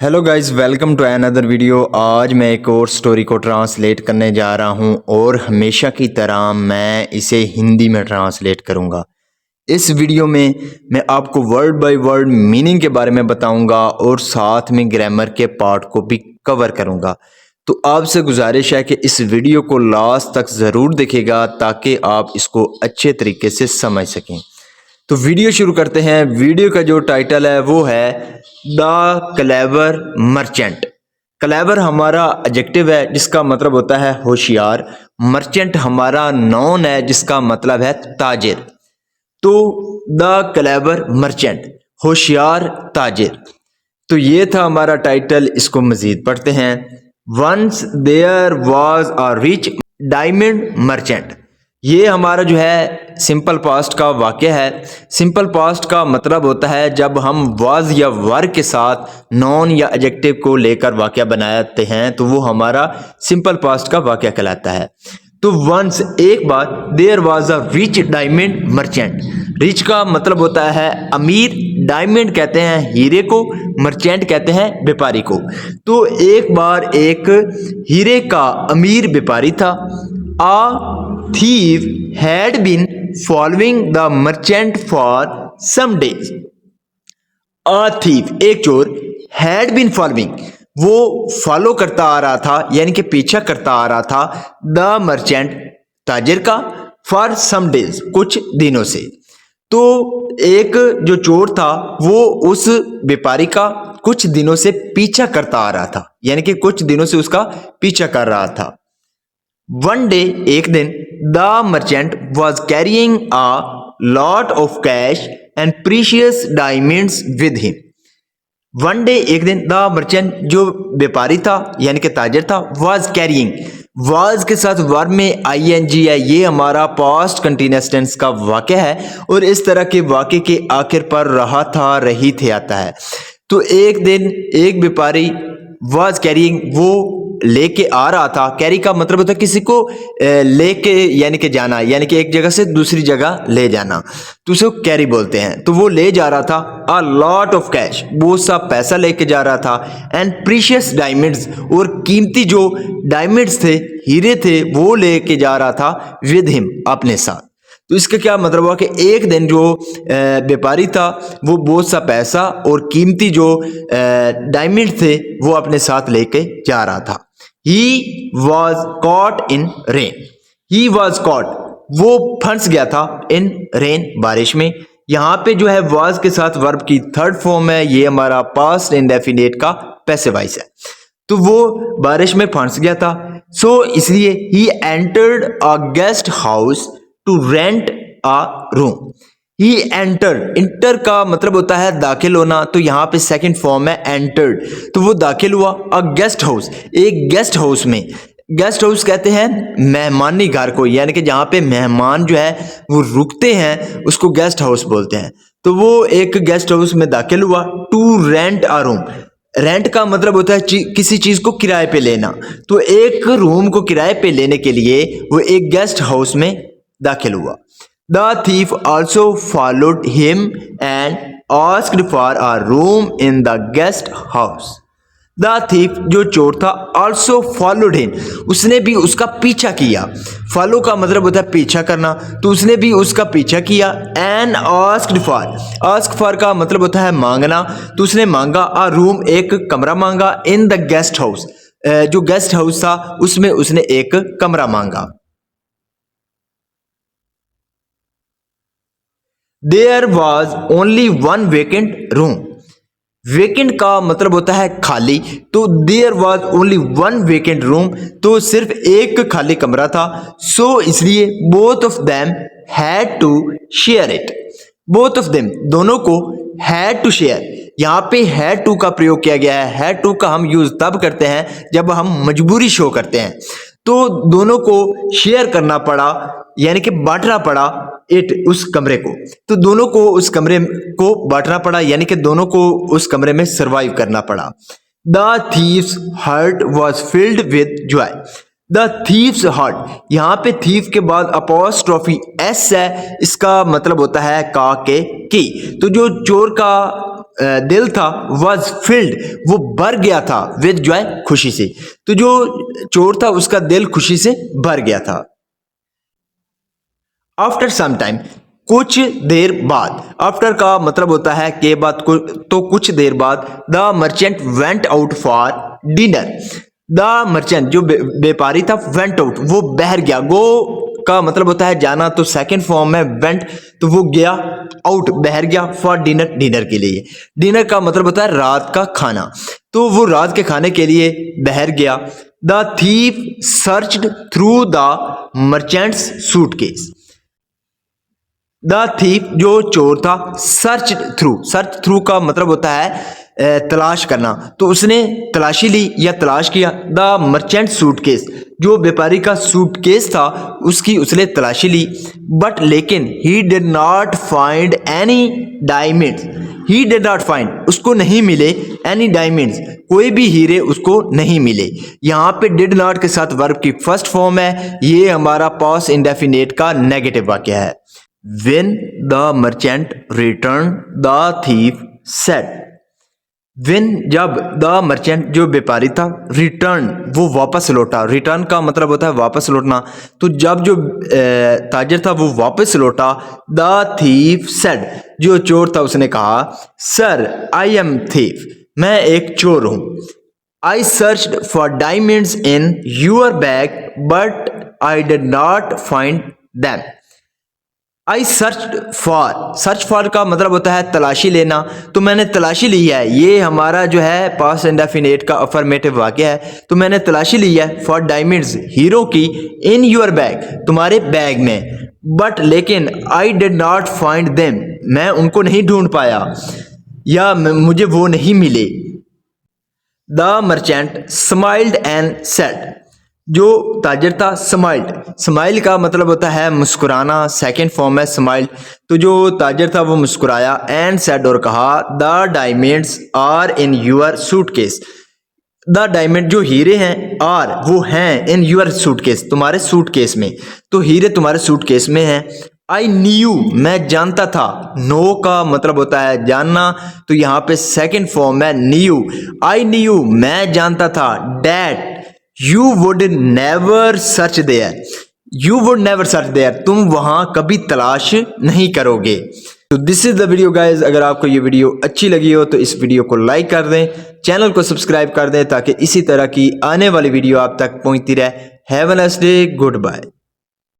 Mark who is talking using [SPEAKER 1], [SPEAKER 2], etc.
[SPEAKER 1] Hello guys, welcome to another video. आज मैं एक और स्टोरी को ट्रांसलेट करने जा रहा हूं और हमेशा की तरह मैं इसे हिंदी में ट्रांसलेट करूंगा। इस वीडियो में मैं आपको वर्ड बाय वर्ड मीनिंग के बारे में बताऊंगा और साथ में ग्रामर के पार्ट को भी कवर करूंगा। तो आपसे गुजारिश है कि इस वीडियो को लास्ट तक ज़रूर देखिएगा ताकि आप इसको अच्छे तरीके से समझ सकें। तो वीडियो शुरू करते हैं। वीडियो का जो टाइटल है वो है द क्लेवर मर्चेंट। क्लेवर हमारा एडजेक्टिव है जिसका मतलब होता है होशियार। मर्चेंट हमारा नाउन है जिसका मतलब है ताजिर। तो द क्लेवर मर्चेंट, होशियार ताजिर। तो ये था हमारा टाइटल। इसको मजीद पढ़ते हैं। Once there was a rich diamond merchant. ये हमारा जो है सिंपल पास्ट का वाक्य है। सिंपल पास्ट का मतलब होता है जब हम वाज या वर के साथ नॉन या एडजेक्टिव को लेकर वाक्य बनाते हैं तो वो हमारा सिंपल पास्ट का वाक्य कहलाता है। तो वंस एक बार there was a rich diamond merchant. Rich का मतलब होता है अमीर, डायमंड कहते हैं हीरे को, मर्चेंट कहते हैं व्यापारी को। तो एक बार एक हीरे का अमीर व्यापारी था। आ thief had been following the merchant for some days. A thief, एक चोर, had been following, वो फॉलो करता आ रहा था यानी कि पीछा करता आ रहा था द मर्चेंट, ताजिर का, फॉर सम डेज, कुछ दिनों से। तो एक जो चोर था वो उस व्यापारी का कुछ दिनों से पीछा करता आ रहा था, यानी कि कुछ दिनों से उसका पीछा कर रहा था। वन डे, एक दिन, the merchant was carrying a lot of cash and precious diamonds with him. One day, एक दिन, द मर्चेंट जो व्यापारी था यानी कि ताजिर था, वॉज कैरिंग, वॉज के साथ वर्ब में आईएनजी है। ये हमारा पास्ट कंटिन्यूअस टेंस का वाक्य है और इस तरह के वाक्य के आखिर पर रहा था, रही थे आता है। तो एक दिन एक व्यापारी वॉज कैरिंग, वो लेके आ रहा था। कैरी का मतलब होता है किसी को लेके यानी कि जाना, यानी कि एक जगह से दूसरी जगह ले जाना, तो उसे कैरी बोलते हैं। तो वो ले जा रहा था अ लॉट ऑफ कैश, बहुत सा पैसा लेके जा रहा था, एंड प्रीशियस डायमंड्स, और कीमती जो डायमंड्स थे, हीरे थे, वो लेके जा रहा था विद हिम, अपने साथ। तो इसका क्या मतलब हुआ कि एक दिन जो व्यापारी था वो बहुत सा पैसा और कीमती जो डायमंड थे वो अपने साथ लेके जा रहा था। He was caught in rain. He was caught, वो फंस गया था, इन रेन, बारिश में। यहाँ पे जो है वॉज के साथ वर्ब की थर्ड फॉर्म है, ये हमारा पास्ट इंडेफिनिट का पैसिव वॉइस है। तो वो बारिश में फंस गया था, सो इसलिए he entered a guest house to rent a room. He entered, enter का मतलब होता है दाखिल होना, तो यहाँ पे सेकंड फॉर्म है एंटर्ड, तो वो दाखिल हुआ अ गेस्ट हाउस, एक गेस्ट हाउस में। गेस्ट हाउस कहते हैं मेहमानी घर को, यानी कि जहाँ पे मेहमान जो है वो रुकते हैं उसको गेस्ट हाउस बोलते हैं। तो वो एक गेस्ट हाउस में दाखिल हुआ to rent a room. Rent का मतलब होता है किसी चीज को किराए पे लेना, तो एक रूम को किराए पे लेने के लिए वो एक गेस्ट हाउस में दाखिल हुआ। The thief also followed him and asked for a room in the guest house. The thief, जो चोर था, also followed him, उसने भी उसका पीछा किया। फॉलो का मतलब होता है पीछा करना, तो उसने भी उसका पीछा किया। and asked for, ask for का मतलब होता है मांगना, तो उसने मांगा a room, एक कमरा मांगा, in the guest house, जो गेस्ट हाउस था उसमें उसने एक कमरा मांगा। There was only one vacant room. Vacant का मतलब होता है खाली, तो there was only one vacant room, तो सिर्फ एक खाली कमरा था। सो इसलिए both of them had to share it. Both of them, दोनों को, हैड टू शेयर, यहाँ पे हैड टू का प्रयोग किया गया है। हैड टू का हम यूज तब करते हैं जब हम मजबूरी शो करते हैं। तो दोनों को शेयर करना पड़ा, यानी कि बांटना पड़ा इट, उस कमरे को। तो दोनों को उस कमरे को बांटना पड़ा, यानी कि दोनों को उस कमरे में सरवाइव करना पड़ा। The thieves heart was filled with Joy. The thieves heart, यहाँ पे थीव के बाद अपॉस्ट्रोफी एस है, इसका मतलब होता है का के की। तो जो चोर का दिल था वॉज फिल्ड, वो भर गया था विद जॉय, खुशी से। तो जो चोर था उसका दिल खुशी से भर गया था। आफ्टर सम टाइम, कुछ देर बाद। आफ्टर का मतलब होता है के बाद को, तो कुछ देर बाद। The merchant went out for dinner. The merchant जो व्यापारी था, वेंट आउट वो बाहर गया। गो का मतलब होता है जाना, तो सेकंड फॉर्म में वेंट, तो वो गया, आउट बाहर गया, फॉर डिनर डिनर के लिए। डिनर का मतलब होता है रात का खाना, तो वो रात के खाने के लिए बाहर गया। The thief searched through the merchants suitcase. The thief जो चोर था, सर्च थ्रू का मतलब होता है तलाश करना, तो उसने तलाशी ली या तलाश किया। द मर्चेंट सूटकेस जो व्यापारी का सूटकेस था उसकी उसने तलाशी ली। बट लेकिन he did not find any diamonds. He did not find, उसको नहीं मिले, एनी डायमंड्स, कोई भी हीरे उसको नहीं मिले। यहाँ पे डिड नॉट के साथ वर्ब की फर्स्ट फॉर्म है, ये हमारा पास्ट इंडेफिनिट का नेगेटिव वाक्य है। When the merchant returned, the thief said. When जब द मर्चेंट जो व्यापारी था, रिटर्न वो वापस लौटा। रिटर्न का मतलब होता है वापस लौटना, तो जब जो ताजर था वो वापस लौटा। द थीफ सेड जो चोर था उसने कहा, सर आई एम थीफ, मैं एक चोर हूं। I searched for diamonds in your bag but I did not find them. I search for का मतलब होता है तलाशी लेना, तो मैंने तलाशी ली है। ये हमारा जो है पास्ट इंडेफिनिट का अफर्मेटिव वाक्य है, तो मैंने तलाशी ली है फॉर डायमंड्स, हीरो की, इन यूर बैग, तुम्हारे बैग में। बट लेकिन आई डिड नॉट फाइंड देम, मैं उनको नहीं ढूंढ पाया या मुझे वो नहीं मिले। The merchant smiled and said जो ताजर था, स्माइल्ड, स्माइल का मतलब होता है मुस्कुराना, सेकंड फॉर्म है स्माइल्ड। तो जो ताजर था वो मुस्कुराया, एंड सेड और कहा, the diamonds are in your suitcase. The diamond जो हीरे हैं, आर वो हैं, इन यूर सूटकेस, तुम्हारे सूटकेस में, तो हीरे तुम्हारे सूटकेस में हैं। आई न्यू, मैं जानता था। नो का मतलब होता है जानना, तो यहाँ पे सेकंड फॉर्म है न्यू। आई न्यू, मैं जानता था। That You would never search there. You would never search there. तुम वहां कभी तलाश नहीं करोगे। तो this is the video guys. अगर आपको ये वीडियो अच्छी लगी हो तो इस वीडियो को लाइक कर दें, चैनल को सब्सक्राइब कर दें ताकि इसी तरह की आने वाली वीडियो आप तक पहुंचती रहे। Have a nice day, good bye.